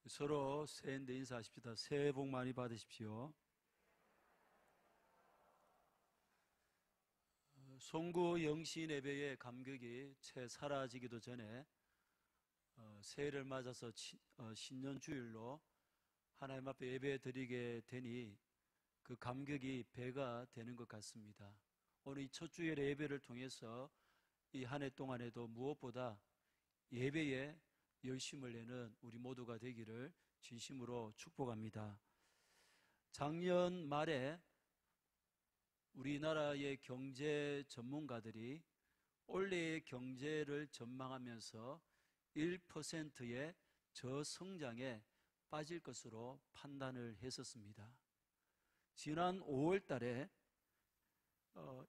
서로 새해인데 인사하십시다. 새해 복 많이 받으십시오. 송구 영신 예배의 감격이 채 사라지기도 전에 새해를 맞아서 신년 주일로 하나님 앞에 예배 드리게 되니 그 감격이 배가 되는 것 같습니다. 오늘 이 첫 주일의 예배를 통해서 이 한 해 동안에도 무엇보다 예배에 열심을 내는 우리 모두가 되기를 진심으로 축복합니다. 작년 말에 우리나라의 경제 전문가들이 올해의 경제를 전망하면서 1%의 저성장에 빠질 것으로 판단을 했었습니다. 지난 5월 달에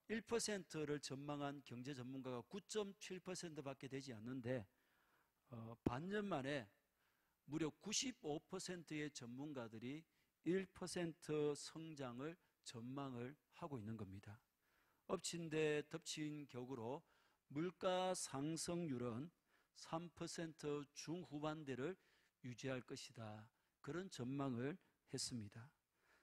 1%를 전망한 경제 전문가가 9.7%밖에 되지 않는데 반년 만에 무려 95%의 전문가들이 1% 성장을 전망을 하고 있는 겁니다. 엎친 데 덮친 격으로 물가 상승률은 3% 중후반대를 유지할 것이다. 그런 전망을 했습니다.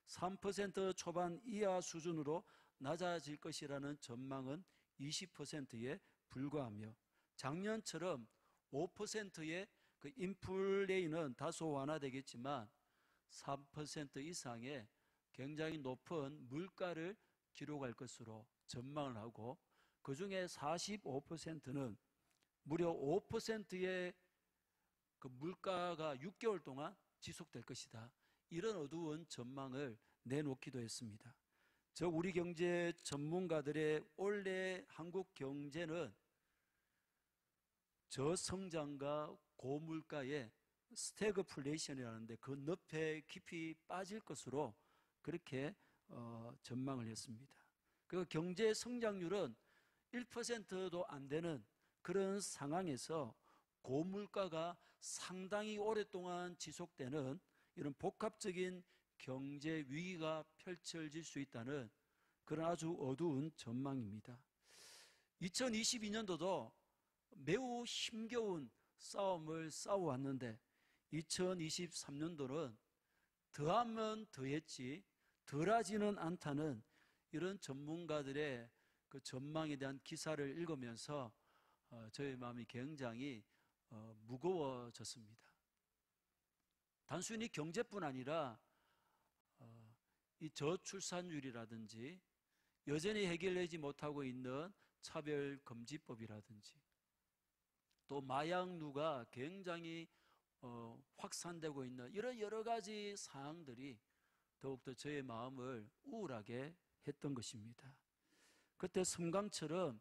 3% 초반 이하 수준으로 낮아질 것이라는 전망은 20%에 불과하며 작년처럼 5%의 그 인플레이는 다소 완화되겠지만 3% 이상의 굉장히 높은 물가를 기록할 것으로 전망을 하고 그 중에 45%는 무려 5%의 그 물가가 6개월 동안 지속될 것이다. 이런 어두운 전망을 내놓기도 했습니다. 즉 우리 경제 전문가들의 올해 한국 경제는 저성장과 고물가의 스태그플레이션이라는데 그 늪에 깊이 빠질 것으로 그렇게 전망을 했습니다. 그리고 경제 성장률은 1%도 안 되는 그런 상황에서 고물가가 상당히 오랫동안 지속되는 이런 복합적인 경제 위기가 펼쳐질 수 있다는 그런 아주 어두운 전망입니다. 2022년도도 매우 힘겨운 싸움을 싸워왔는데 2023년도는 더하면 더했지 덜하지는 않다는 이런 전문가들의 그 전망에 대한 기사를 읽으면서 저의 마음이 굉장히 무거워졌습니다. 단순히 경제뿐 아니라 이 저출산율이라든지 여전히 해결되지 못하고 있는 차별금지법이라든지 또 마약류가 굉장히 확산되고 있는 이런 여러 가지 사항들이 더욱더 저의 마음을 우울하게 했던 것입니다. 그때 섬광처럼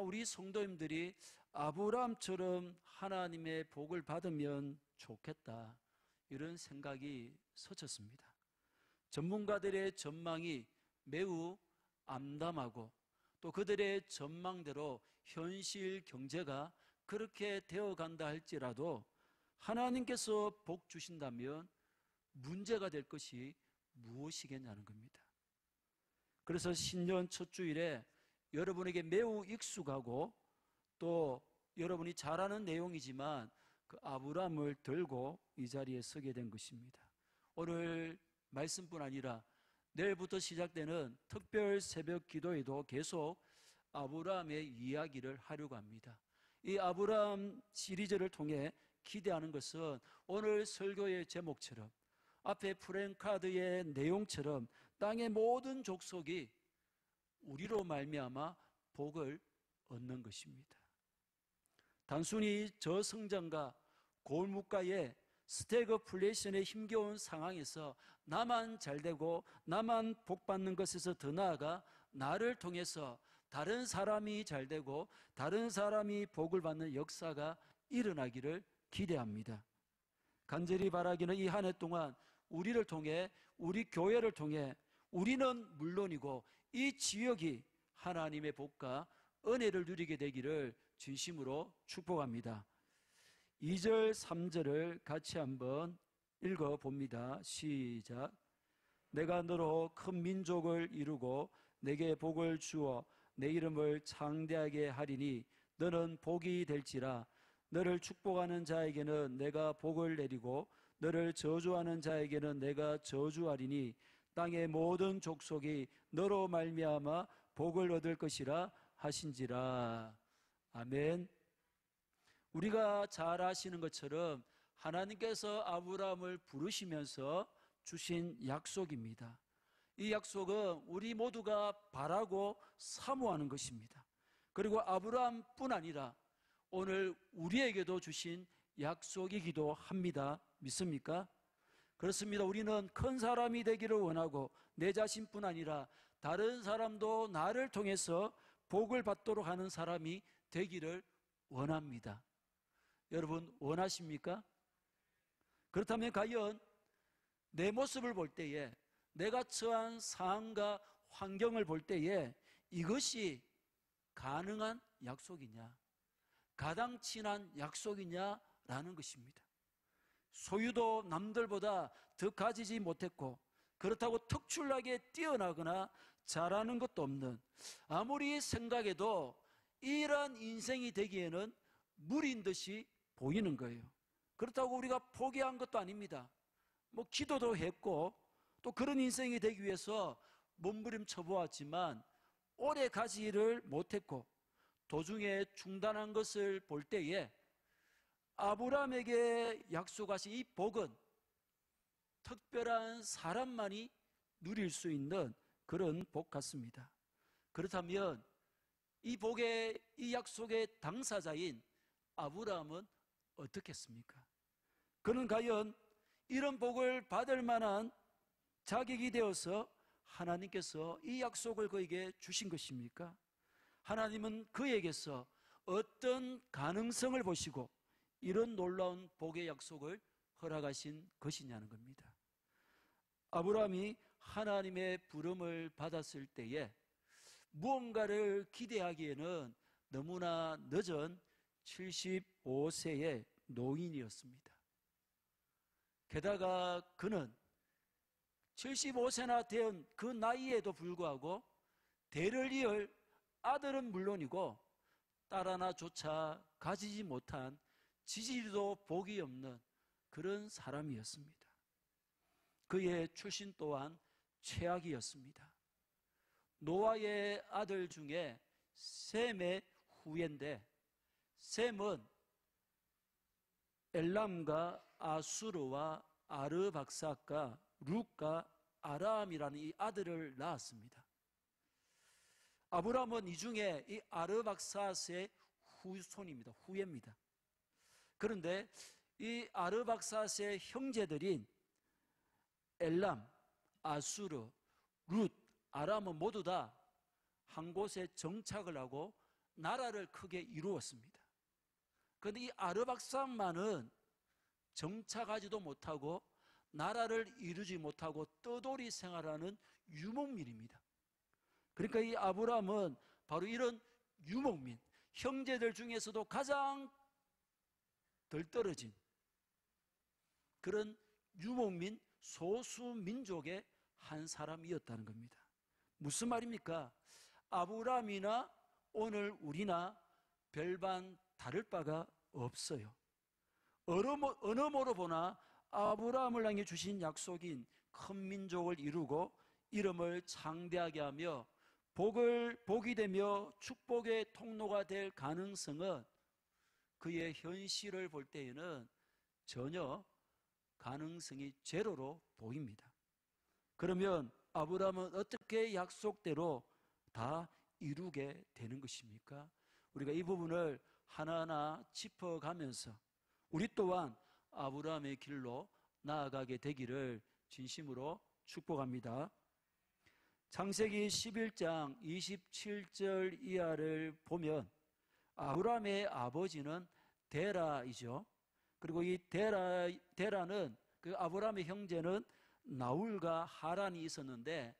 우리 성도님들이 아브라함처럼 하나님의 복을 받으면 좋겠다 이런 생각이 서쳤습니다. 전문가들의 전망이 매우 암담하고 또 그들의 전망대로 현실 경제가 그렇게 되어간다 할지라도 하나님께서 복 주신다면 문제가 될 것이 무엇이겠냐는 겁니다. 그래서 신년 첫 주일에 여러분에게 매우 익숙하고 또 여러분이 잘 아는 내용이지만 그 아브라함을 들고 이 자리에 서게 된 것입니다. 오늘 말씀뿐 아니라 내일부터 시작되는 특별 새벽 기도에도 계속 아브라함의 이야기를 하려고 합니다. 이 아브라함 시리즈를 통해 기대하는 것은 오늘 설교의 제목처럼 앞에 프랭카드의 내용처럼 땅의 모든 족속이 우리로 말미암아 복을 얻는 것입니다. 단순히 저성장과 고물가의 스태그플레이션의 힘겨운 상황에서 나만 잘되고 나만 복받는 것에서 더 나아가 나를 통해서 다른 사람이 잘되고 다른 사람이 복을 받는 역사가 일어나기를 기대합니다. 간절히 바라기는 이 한 해 동안 우리를 통해 우리 교회를 통해 우리는 물론이고 이 지역이 하나님의 복과 은혜를 누리게 되기를 진심으로 축복합니다. 2절 3절을 같이 한번 읽어봅니다. 시작. 내가 너로 큰 민족을 이루고 내게 복을 주어 내 이름을 창대하게 하리니 너는 복이 될지라. 너를 축복하는 자에게는 내가 복을 내리고 너를 저주하는 자에게는 내가 저주하리니 땅의 모든 족속이 너로 말미암아 복을 얻을 것이라 하신지라. 아멘. 우리가 잘 아시는 것처럼 하나님께서 아브라함을 부르시면서 주신 약속입니다. 이 약속은 우리 모두가 바라고 사모하는 것입니다. 그리고 아브라함뿐 아니라 오늘 우리에게도 주신 약속이기도 합니다. 믿습니까? 그렇습니다. 우리는 큰 사람이 되기를 원하고 내 자신뿐 아니라 다른 사람도 나를 통해서 복을 받도록 하는 사람이 되기를 원합니다. 여러분 원하십니까? 그렇다면 과연 내 모습을 볼 때에, 내가 처한 상황과 환경을 볼 때에 이것이 가능한 약속이냐, 가당치난 약속이냐라는 것입니다. 소유도 남들보다 더 가지지 못했고 그렇다고 특출나게 뛰어나거나 잘하는 것도 없는, 아무리 생각해도 이러한 인생이 되기에는 무리인 듯이 보이는 거예요. 그렇다고 우리가 포기한 것도 아닙니다. 기도도 했고 또 그런 인생이 되기 위해서 몸부림쳐 보았지만 오래 가지를 못했고 도중에 중단한 것을 볼 때에 아브라함에게 약속하신 이 복은 특별한 사람만이 누릴 수 있는 그런 복 같습니다. 그렇다면 이 복의, 이 약속의 당사자인 아브라함은 어떻겠습니까? 그는 과연 이런 복을 받을 만한 자격이 되어서 하나님께서 이 약속을 그에게 주신 것입니까? 하나님은 그에게서 어떤 가능성을 보시고 이런 놀라운 복의 약속을 허락하신 것이냐는 겁니다. 아브라함이 하나님의 부름을 받았을 때에 무언가를 기대하기에는 너무나 늦은 75세의 노인이었습니다. 게다가 그는 75세나 된 그 나이에도 불구하고 대를 이을 아들은 물론이고 딸 하나조차 가지지 못한 지지리도 복이 없는 그런 사람이었습니다. 그의 출신 또한 최악이었습니다. 노아의 아들 중에 셈의 후예인데, 셈은 엘람과 아수르와 아르박삭과 룻과 아람이라는 이 아들을 낳았습니다. 아브라함은 이 중에 이 아르박삭의 후손입니다. 후예입니다. 그런데 이 아르박삭의 형제들인 엘람, 아수르, 룻, 아람은 모두 다 한 곳에 정착을 하고 나라를 크게 이루었습니다. 그런데 이 아르박삭만은 정착하지도 못하고 나라를 이루지 못하고 떠돌이 생활하는 유목민입니다. 그러니까 이 아브라함은 바로 이런 유목민, 형제들 중에서도 가장 덜 떨어진 그런 유목민 소수민족의 한 사람이었다는 겁니다. 무슨 말입니까? 아브라함이나 오늘 우리나 별반 다를 바가 없어요. 어느 모로 보나 아브라함을 향해 주신 약속인 큰 민족을 이루고 이름을 창대하게 하며 복이 되며 축복의 통로가 될 가능성은 그의 현실을 볼 때에는 전혀 가능성이 제로로 보입니다. 그러면 아브라함은 어떻게 약속대로 다 이루게 되는 것입니까? 우리가 이 부분을 하나하나 짚어가면서 우리 또한 아브라함의 길로 나아가게 되기를 진심으로 축복합니다. 창세기 11장 27절 이하를 보면 아브라함의 아버지는 데라이죠. 그리고 이 데라는 그 아브라함의 형제는 나홀과 하란이 있었는데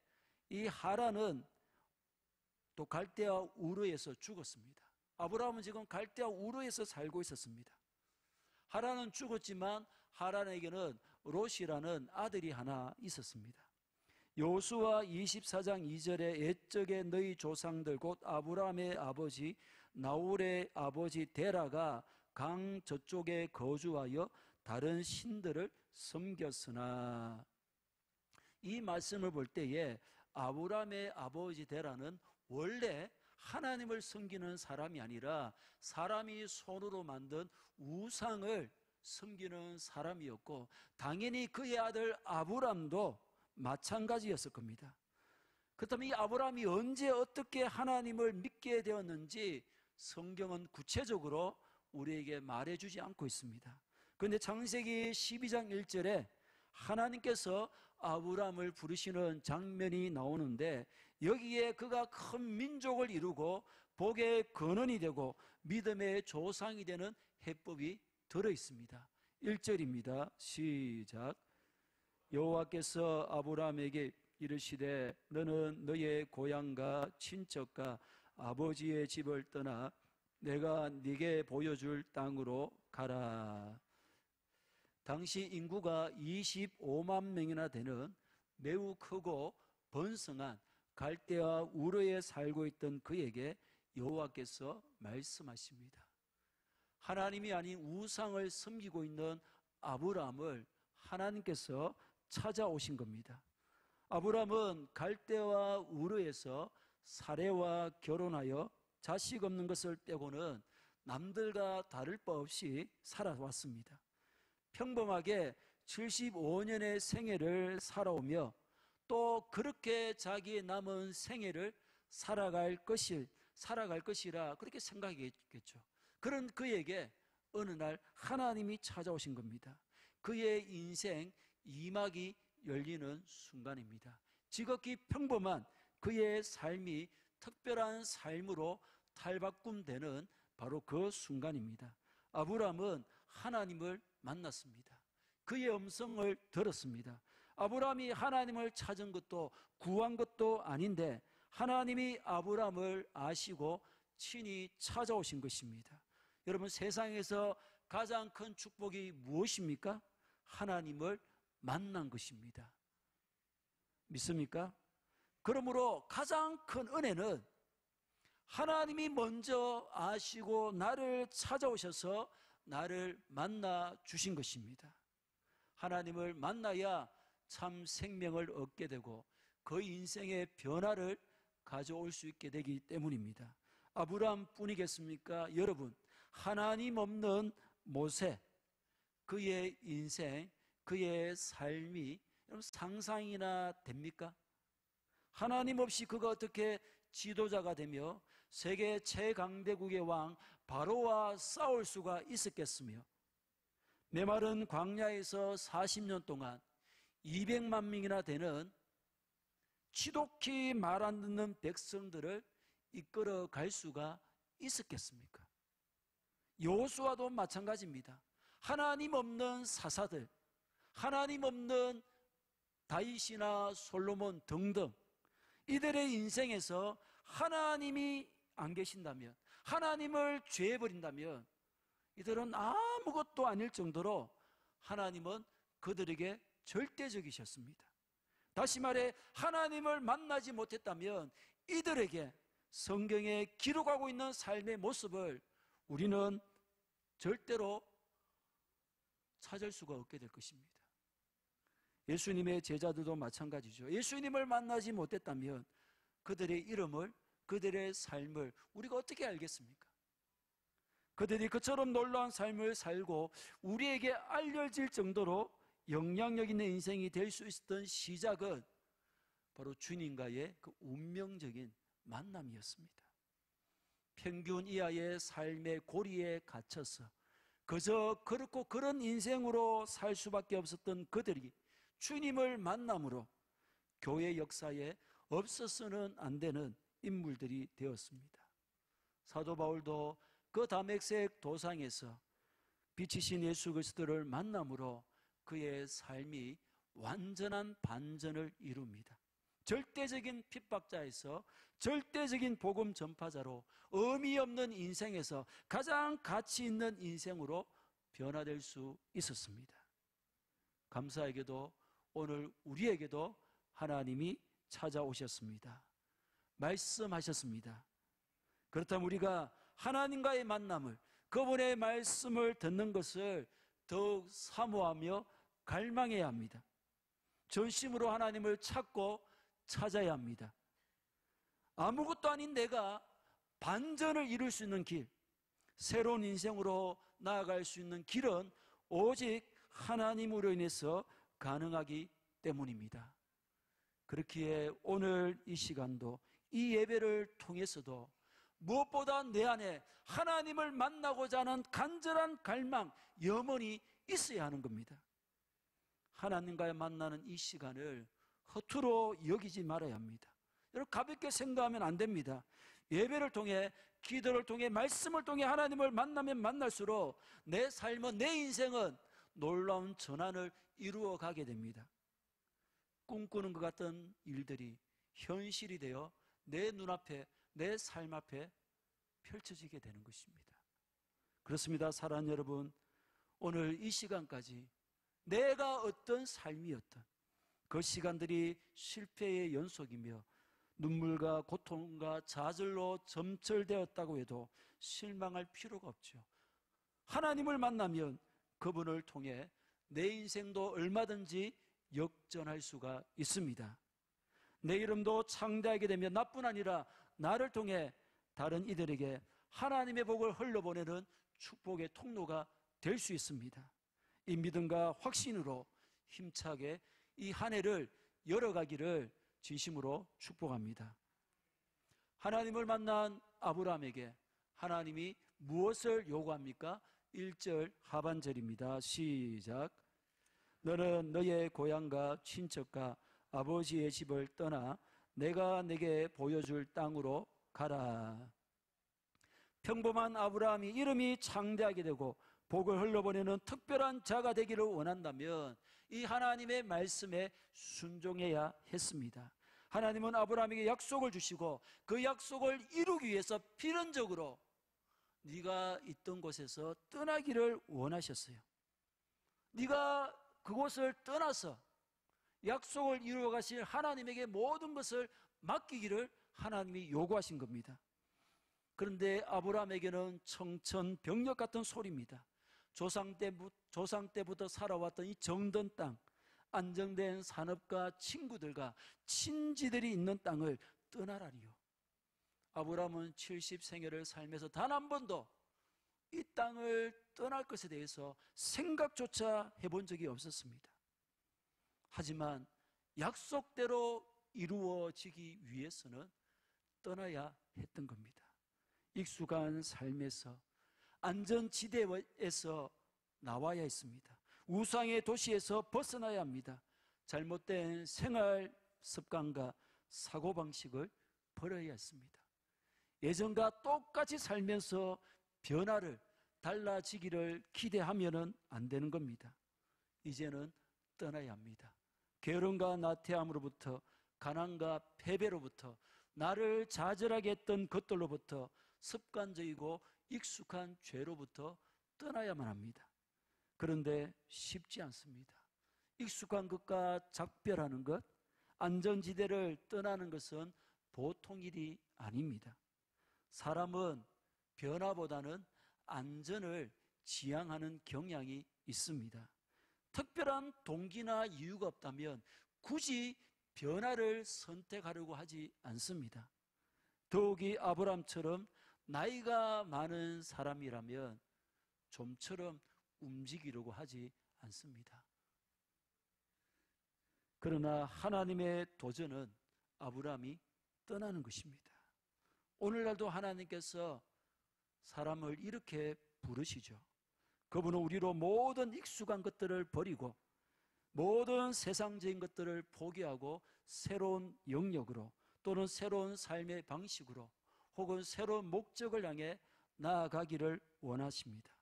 이 하란은 또 갈대아 우르에서 죽었습니다. 아브라함은 지금 갈대아 우르에서 살고 있었습니다. 하란은 죽었지만 하란에게는 롯이라는 아들이 하나 있었습니다. 여호수아 24장 2절에 옛적에 너희 조상들 곧 아브라함의 아버지 나홀의 아버지 데라가 강 저쪽에 거주하여 다른 신들을 섬겼으나. 이 말씀을 볼 때에 아브라함의 아버지 데라는 원래 하나님을 섬기는 사람이 아니라 사람이 손으로 만든 우상을 섬기는 사람이었고, 당연히 그의 아들 아브람도 마찬가지였을 겁니다. 그렇다면 이 아브라함이 언제 어떻게 하나님을 믿게 되었는지 성경은 구체적으로 우리에게 말해주지 않고 있습니다. 그런데 창세기 12장 1절에 하나님께서 아브라함을 부르시는 장면이 나오는데, 여기에 그가 큰 민족을 이루고 복의 근원이 되고 믿음의 조상이 되는 해법이 들어있습니다. 1절입니다. 시작. 여호와께서 아브라함에게 이르시되 너는 너의 고향과 친척과 아버지의 집을 떠나 내가 네게 보여줄 땅으로 가라. 당시 인구가 25만 명이나 되는 매우 크고 번성한 갈대아 우르에 살고 있던 그에게 여호와께서 말씀하십니다. 하나님이 아닌 우상을 섬기고 있는 아브라함을 하나님께서 찾아오신 겁니다. 아브라함은 갈대아 우르에서 사레와 결혼하여 자식 없는 것을 빼고는 남들과 다를 바 없이 살아왔습니다. 평범하게 75년의 생애를 살아오며 또 그렇게 자기의 남은 생애를 살아갈 것이라 그렇게 생각했겠죠. 그런 그에게 어느 날 하나님이 찾아오신 겁니다. 그의 인생 2막이 열리는 순간입니다. 지극히 평범한 그의 삶이 특별한 삶으로 탈바꿈되는 바로 그 순간입니다. 아브라함은 하나님을 만났습니다. 그의 음성을 들었습니다. 아브라함이 하나님을 찾은 것도 구한 것도 아닌데 하나님이 아브라함을 아시고 친히 찾아오신 것입니다. 여러분, 세상에서 가장 큰 축복이 무엇입니까? 하나님을 만난 것입니다. 믿습니까? 그러므로 가장 큰 은혜는 하나님이 먼저 아시고 나를 찾아오셔서 나를 만나 주신 것입니다. 하나님을 만나야 참 생명을 얻게 되고 그 인생의 변화를 가져올 수 있게 되기 때문입니다. 아브라함 뿐이겠습니까? 여러분, 하나님 없는 모세, 그의 인생, 그의 삶이 여러분 상상이나 됩니까? 하나님 없이 그가 어떻게 지도자가 되며 세계 최강대국의 왕 바로와 싸울 수가 있었겠으며, 메마른 광야에서 40년 동안 200만 명이나 되는 지독히 말 안 듣는 백성들을 이끌어 갈 수가 있었겠습니까? 여호수아도 마찬가지입니다. 하나님 없는 사사들, 하나님 없는 다윗이나 솔로몬 등등 이들의 인생에서 하나님이 안 계신다면, 하나님을 죄해버린다면 이들은 아무것도 아닐 정도로 하나님은 그들에게 절대적이셨습니다. 다시 말해 하나님을 만나지 못했다면 이들에게 성경에 기록하고 있는 삶의 모습을 우리는 절대로 찾을 수가 없게 될 것입니다. 예수님의 제자들도 마찬가지죠. 예수님을 만나지 못했다면 그들의 이름을, 그들의 삶을 우리가 어떻게 알겠습니까? 그들이 그처럼 놀라운 삶을 살고 우리에게 알려질 정도로 영향력 있는 인생이 될 수 있었던 시작은 바로 주님과의 그 운명적인 만남이었습니다. 평균 이하의 삶의 고리에 갇혀서 그저 그렇고 그런 인생으로 살 수밖에 없었던 그들이 주님을 만남으로 교회 역사에 없어서는 안 되는 인물들이 되었습니다. 사도 바울도 그 다메섹 도상에서 빛이신 예수 그리스도를 만남으로 그의 삶이 완전한 반전을 이룹니다. 절대적인 핍박자에서 절대적인 복음 전파자로 의미 없는 인생에서 가장 가치 있는 인생으로 변화될 수 있었습니다. 감사하게도 오늘 우리에게도 하나님이 찾아오셨습니다. 말씀하셨습니다. 그렇다면 우리가 하나님과의 만남을, 그분의 말씀을 듣는 것을 더욱 사모하며 갈망해야 합니다. 전심으로 하나님을 찾고 찾아야 합니다. 아무것도 아닌 내가 반전을 이룰 수 있는 길, 새로운 인생으로 나아갈 수 있는 길은 오직 하나님으로 인해서 가능하기 때문입니다. 그렇기에 오늘 이 시간도 이 예배를 통해서도 무엇보다 내 안에 하나님을 만나고자 하는 간절한 갈망, 염원이 있어야 하는 겁니다. 하나님과의 만나는 이 시간을 허투루 여기지 말아야 합니다. 여러분, 가볍게 생각하면 안 됩니다. 예배를 통해, 기도를 통해, 말씀을 통해 하나님을 만나면 만날수록 내 삶은, 내 인생은 놀라운 전환을 이루어 가게 됩니다. 꿈꾸는 것 같던 일들이 현실이 되어 내 눈앞에, 내 삶 앞에 펼쳐지게 되는 것입니다. 그렇습니다. 사랑하는 여러분, 오늘 이 시간까지 내가 어떤 삶이었던 그 시간들이 실패의 연속이며 눈물과 고통과 좌절로 점철되었다고 해도 실망할 필요가 없죠. 하나님을 만나면 그분을 통해 내 인생도 얼마든지 역전할 수가 있습니다. 내 이름도 창대하게 되면 나뿐 아니라 나를 통해 다른 이들에게 하나님의 복을 흘러보내는 축복의 통로가 될 수 있습니다. 이 믿음과 확신으로 힘차게 이 한 해를 열어가기를 진심으로 축복합니다. 하나님을 만난 아브라함에게 하나님이 무엇을 요구합니까? 1절 하반절입니다. 시작. 너는 너의 고향과 친척과 아버지의 집을 떠나 내가 내게 보여줄 땅으로 가라. 평범한 아브라함이 이름이 창대하게 되고 복을 흘러보내는 특별한 자가 되기를 원한다면 이 하나님의 말씀에 순종해야 했습니다. 하나님은 아브라함에게 약속을 주시고 그 약속을 이루기 위해서 필연적으로 네가 있던 곳에서 떠나기를 원하셨어요. 네가 그곳을 떠나서 약속을 이루어 가실 하나님에게 모든 것을 맡기기를 하나님이 요구하신 겁니다. 그런데 아브라함에게는 청천벽력 같은 소리입니다. 조상 때부터 살아왔던 이 정든 땅, 안정된 산업과 친구들과 친지들이 있는 땅을 떠나라니요. 아브라함은 70생애를 살면서 단 한 번도 이 땅을 떠날 것에 대해서 생각조차 해본 적이 없었습니다. 하지만 약속대로 이루어지기 위해서는 떠나야 했던 겁니다. 익숙한 삶에서, 안전지대에서 나와야 했습니다. 우상의 도시에서 벗어나야 합니다. 잘못된 생활 습관과 사고방식을 버려야 했습니다. 예전과 똑같이 살면서 변화를, 달라지기를 기대하면 안 되는 겁니다. 이제는 떠나야 합니다. 게으름과 나태함으로부터, 가난과 패배로부터, 나를 좌절하게 했던 것들로부터, 습관적이고 익숙한 죄로부터 떠나야만 합니다. 그런데 쉽지 않습니다. 익숙한 것과 작별하는 것, 안전지대를 떠나는 것은 보통 일이 아닙니다. 사람은 변화보다는 안전을 지향하는 경향이 있습니다. 특별한 동기나 이유가 없다면 굳이 변화를 선택하려고 하지 않습니다. 더욱이 아브라함처럼 나이가 많은 사람이라면 좀처럼 움직이려고 하지 않습니다. 그러나 하나님의 도전은 아브라함이 떠나는 것입니다. 오늘날도 하나님께서 사람을 이렇게 부르시죠. 그분은 우리로 모든 익숙한 것들을 버리고 모든 세상적인 것들을 포기하고 새로운 영역으로 또는 새로운 삶의 방식으로 혹은 새로운 목적을 향해 나아가기를 원하십니다.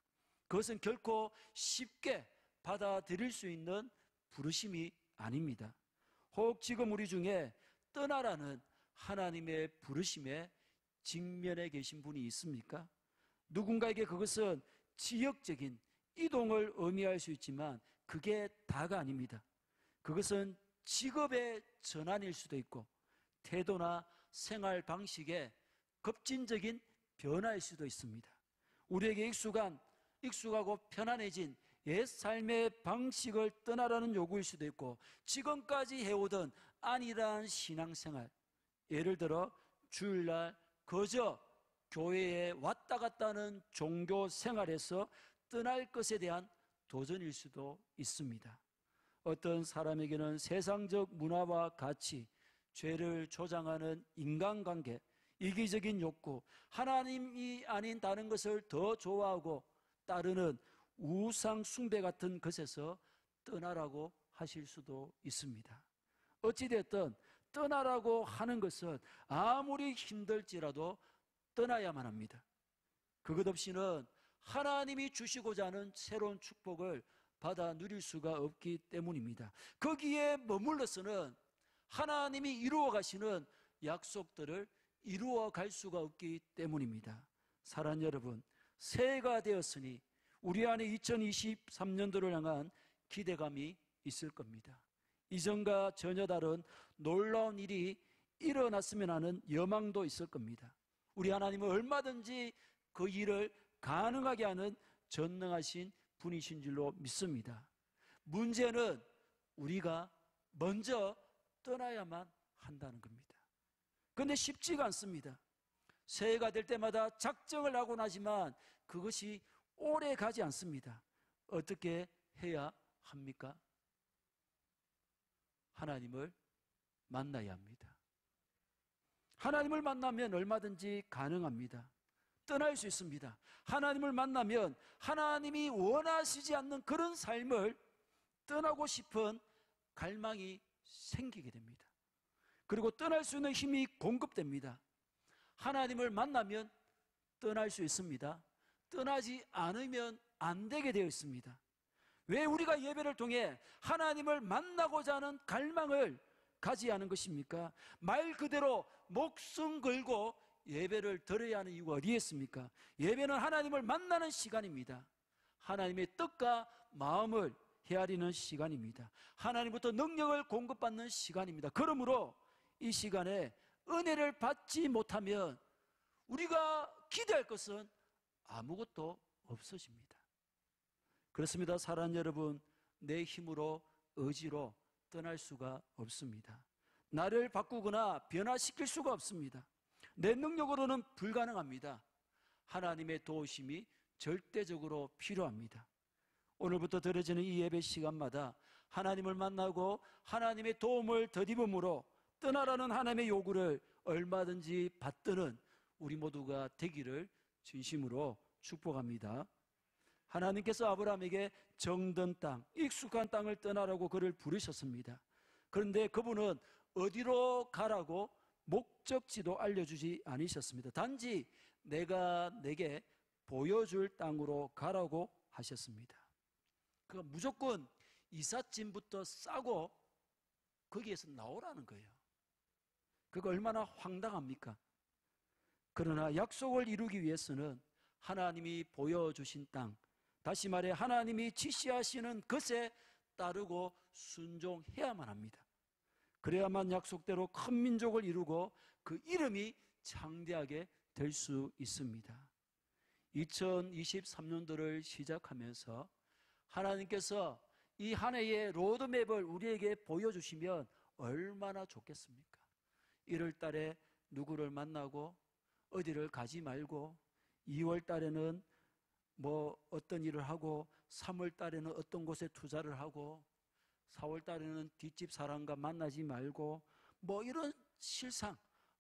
그것은 결코 쉽게 받아들일 수 있는 부르심이 아닙니다. 혹 지금 우리 중에 떠나라는 하나님의 부르심에 직면해 계신 분이 있습니까? 누군가에게 그것은 지역적인 이동을 의미할 수 있지만 그게 다가 아닙니다. 그것은 직업의 전환일 수도 있고 태도나 생활 방식의 급진적인 변화일 수도 있습니다. 우리에게 익숙하고 편안해진 옛 삶의 방식을 떠나라는 요구일 수도 있고, 지금까지 해오던 안일한 신앙생활, 예를 들어 주일날 거저 교회에 왔다 갔다 하는 종교 생활에서 떠날 것에 대한 도전일 수도 있습니다. 어떤 사람에게는 세상적 문화와 가치, 죄를 조장하는 인간관계, 이기적인 욕구, 하나님이 아닌 다른 것을 더 좋아하고 따르는 우상 숭배 같은 것에서 떠나라고 하실 수도 있습니다. 어찌됐든 떠나라고 하는 것은 아무리 힘들지라도 떠나야만 합니다. 그것 없이는 하나님이 주시고자 하는 새로운 축복을 받아 누릴 수가 없기 때문입니다. 거기에 머물러서는 하나님이 이루어 가시는 약속들을 이루어 갈 수가 없기 때문입니다. 사랑하는 여러분, 새해가 되었으니 우리 안에 2023년도를 향한 기대감이 있을 겁니다. 이전과 전혀 다른 놀라운 일이 일어났으면 하는 여망도 있을 겁니다. 우리 하나님은 얼마든지 그 일을 가능하게 하는 전능하신 분이신 줄로 믿습니다. 문제는 우리가 먼저 떠나야만 한다는 겁니다. 그런데 쉽지가 않습니다. 새해가 될 때마다 작정을 하곤 하지만 그것이 오래 가지 않습니다. 어떻게 해야 합니까? 하나님을 만나야 합니다. 하나님을 만나면 얼마든지 가능합니다. 떠날 수 있습니다. 하나님을 만나면 하나님이 원하시지 않는 그런 삶을 떠나고 싶은 갈망이 생기게 됩니다. 그리고 떠날 수 있는 힘이 공급됩니다. 하나님을 만나면 떠날 수 있습니다. 떠나지 않으면 안 되게 되어 있습니다. 왜 우리가 예배를 통해 하나님을 만나고자 하는 갈망을 가지야 하는 것입니까? 말 그대로 목숨 걸고 예배를 드려야 하는 이유가 어디에 있습니까? 예배는 하나님을 만나는 시간입니다. 하나님의 뜻과 마음을 헤아리는 시간입니다. 하나님부터 능력을 공급받는 시간입니다. 그러므로 이 시간에 은혜를 받지 못하면 우리가 기대할 것은 아무것도 없어집니다. 그렇습니다. 사랑하는 여러분, 내 힘으로 의지로 떠날 수가 없습니다. 나를 바꾸거나 변화시킬 수가 없습니다. 내 능력으로는 불가능합니다. 하나님의 도우심이 절대적으로 필요합니다. 오늘부터 드려지는 이 예배 시간마다 하나님을 만나고 하나님의 도움을 덧입음으로 떠나라는 하나님의 요구를 얼마든지 받드는 우리 모두가 되기를 진심으로 축복합니다. 하나님께서 아브라함에게 정든 땅, 익숙한 땅을 떠나라고 그를 부르셨습니다. 그런데 그분은 어디로 가라고 목적지도 알려주지 않으셨습니다. 단지 내가 내게 보여줄 땅으로 가라고 하셨습니다. 그가 무조건 이삿짐부터 싸고 거기에서 나오라는 거예요. 그거 얼마나 황당합니까? 그러나 약속을 이루기 위해서는 하나님이 보여주신 땅, 다시 말해 하나님이 지시하시는 것에 따르고 순종해야만 합니다. 그래야만 약속대로 큰 민족을 이루고 그 이름이 창대하게 될 수 있습니다. 2023년도를 시작하면서 하나님께서 이 한 해의 로드맵을 우리에게 보여주시면 얼마나 좋겠습니까? 1월 달에 누구를 만나고 어디를 가지 말고, 2월 달에는 뭐 어떤 일을 하고, 3월 달에는 어떤 곳에 투자를 하고, 4월 달에는 뒷집 사람과 만나지 말고, 뭐 이런 실상,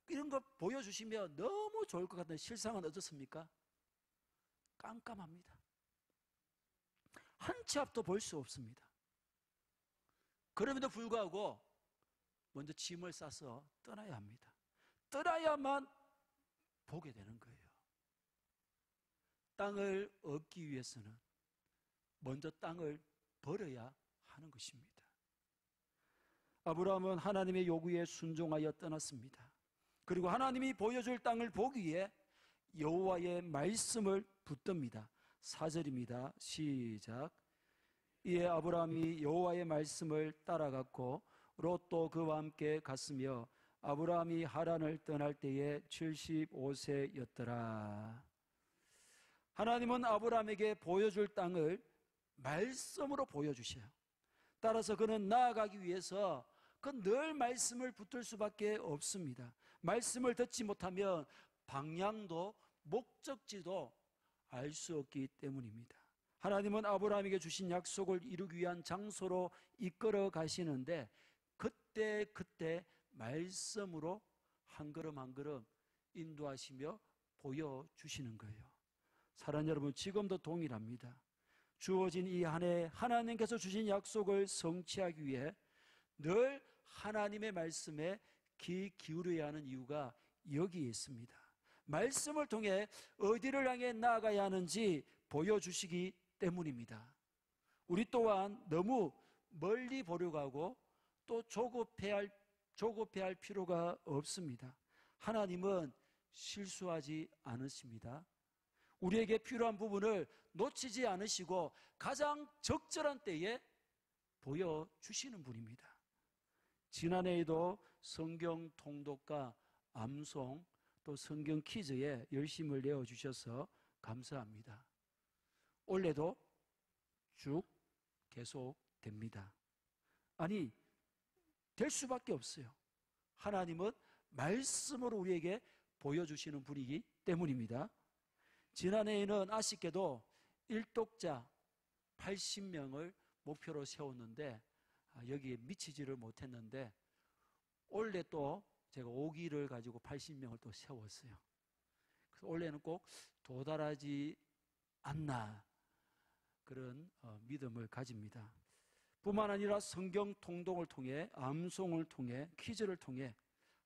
이런 거 보여주시면 너무 좋을 것 같은데 실상은 어떻습니까? 깜깜합니다. 한 치 앞도 볼 수 없습니다. 그럼에도 불구하고 먼저 짐을 싸서 떠나야 합니다. 떠나야만 보게 되는 거예요. 땅을 얻기 위해서는 먼저 땅을 버려야 하는 것입니다. 아브라함은 하나님의 요구에 순종하여 떠났습니다. 그리고 하나님이 보여줄 땅을 보기 위해 여호와의 말씀을 붙듭니다. 4절입니다. 시작. 이에 아브라함이 여호와의 말씀을 따라갔고 롯도 그와 함께 갔으며 아브라함이 하란을 떠날 때에 75세였더라. 하나님은 아브라함에게 보여줄 땅을 말씀으로 보여주셔요. 따라서 그는 나아가기 위해서 그 늘 말씀을 붙들 수밖에 없습니다. 말씀을 듣지 못하면 방향도 목적지도 알 수 없기 때문입니다. 하나님은 아브라함에게 주신 약속을 이루기 위한 장소로 이끌어 가시는데 그때 말씀으로 한 걸음 한 걸음 인도하시며 보여주시는 거예요. 사랑하는 여러분, 지금도 동일합니다. 주어진 이 한 해 하나님께서 주신 약속을 성취하기 위해 늘 하나님의 말씀에 귀 기울여야 하는 이유가 여기에 있습니다. 말씀을 통해 어디를 향해 나아가야 하는지 보여주시기 때문입니다. 우리 또한 너무 멀리 보려고 하고 또 조급해할 필요가 없습니다. 하나님은 실수하지 않으십니다. 우리에게 필요한 부분을 놓치지 않으시고 가장 적절한 때에 보여주시는 분입니다. 지난해에도 성경 통독과 암송 또 성경 퀴즈에 열심을 내어주셔서 감사합니다. 올해도 쭉 계속됩니다. 아니, 될 수밖에 없어요. 하나님은 말씀으로 우리에게 보여주시는 분이기 때문입니다. 지난해에는 아쉽게도 일독자 80명을 목표로 세웠는데 여기에 미치지를 못했는데 올해 또 제가 5기를 가지고 80명을 또 세웠어요. 그래서 올해는 꼭 도달하지 않나 그런 믿음을 가집니다. 뿐만 아니라 성경 통독을 통해 암송을 통해 퀴즈를 통해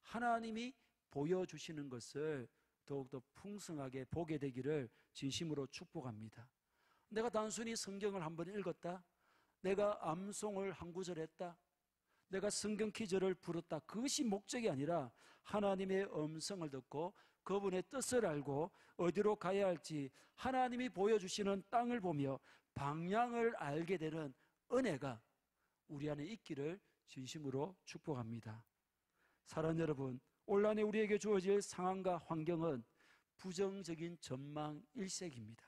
하나님이 보여주시는 것을 더욱더 풍성하게 보게 되기를 진심으로 축복합니다. 내가 단순히 성경을 한번 읽었다, 내가 암송을 한 구절 했다, 내가 성경 퀴즈를 풀었다, 그것이 목적이 아니라 하나님의 음성을 듣고 그분의 뜻을 알고 어디로 가야 할지 하나님이 보여주시는 땅을 보며 방향을 알게 되는 은혜가 우리 안에 있기를 진심으로 축복합니다. 사랑하는 여러분, 올 한해 우리에게 주어질 상황과 환경은 부정적인 전망 일색입니다.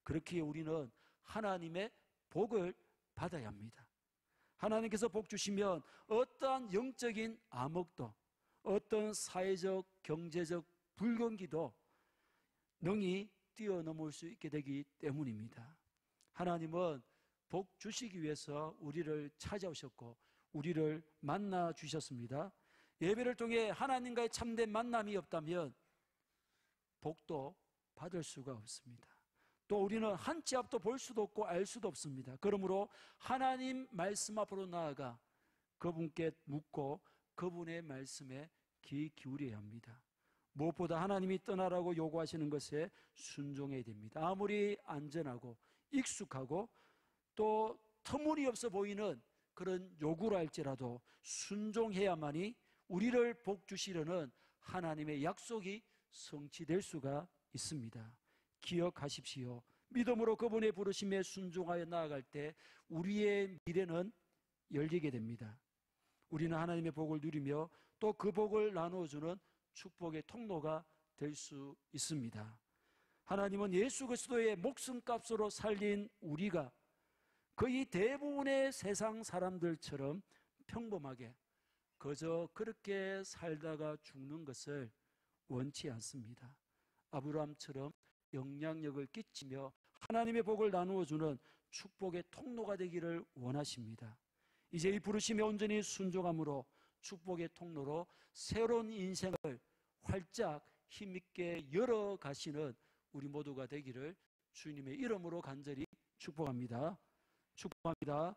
그렇기에 우리는 하나님의 복을 받아야 합니다. 하나님께서 복 주시면 어떠한 영적인 암흑도, 어떤 사회적, 경제적 불경기도 능히 뛰어넘을 수 있게 되기 때문입니다. 하나님은 복 주시기 위해서 우리를 찾아오셨고 우리를 만나 주셨습니다. 예배를 통해 하나님과의 참된 만남이 없다면 복도 받을 수가 없습니다. 또 우리는 한 치 앞도 볼 수도 없고 알 수도 없습니다. 그러므로 하나님 말씀 앞으로 나아가 그분께 묻고 그분의 말씀에 귀 기울여야 합니다. 무엇보다 하나님이 떠나라고 요구하시는 것에 순종해야 됩니다. 아무리 안전하고 익숙하고 또 터무니없어 보이는 그런 요구를 할지라도 순종해야만이 우리를 복 주시려는 하나님의 약속이 성취될 수가 있습니다. 기억하십시오. 믿음으로 그분의 부르심에 순종하여 나아갈 때 우리의 미래는 열리게 됩니다. 우리는 하나님의 복을 누리며 또 그 복을 나누어주는 축복의 통로가 될 수 있습니다. 하나님은 예수 그리스도의 목숨값으로 살린 우리가 거의 대부분의 세상 사람들처럼 평범하게 그저 그렇게 살다가 죽는 것을 원치 않습니다. 아브라함처럼 영향력을 끼치며 하나님의 복을 나누어주는 축복의 통로가 되기를 원하십니다. 이제 이 부르심에 온전히 순종함으로 축복의 통로로 새로운 인생을 활짝 힘있게 열어가시는 우리 모두가 되기를 주님의 이름으로 간절히 축복합니다. 축복합니다.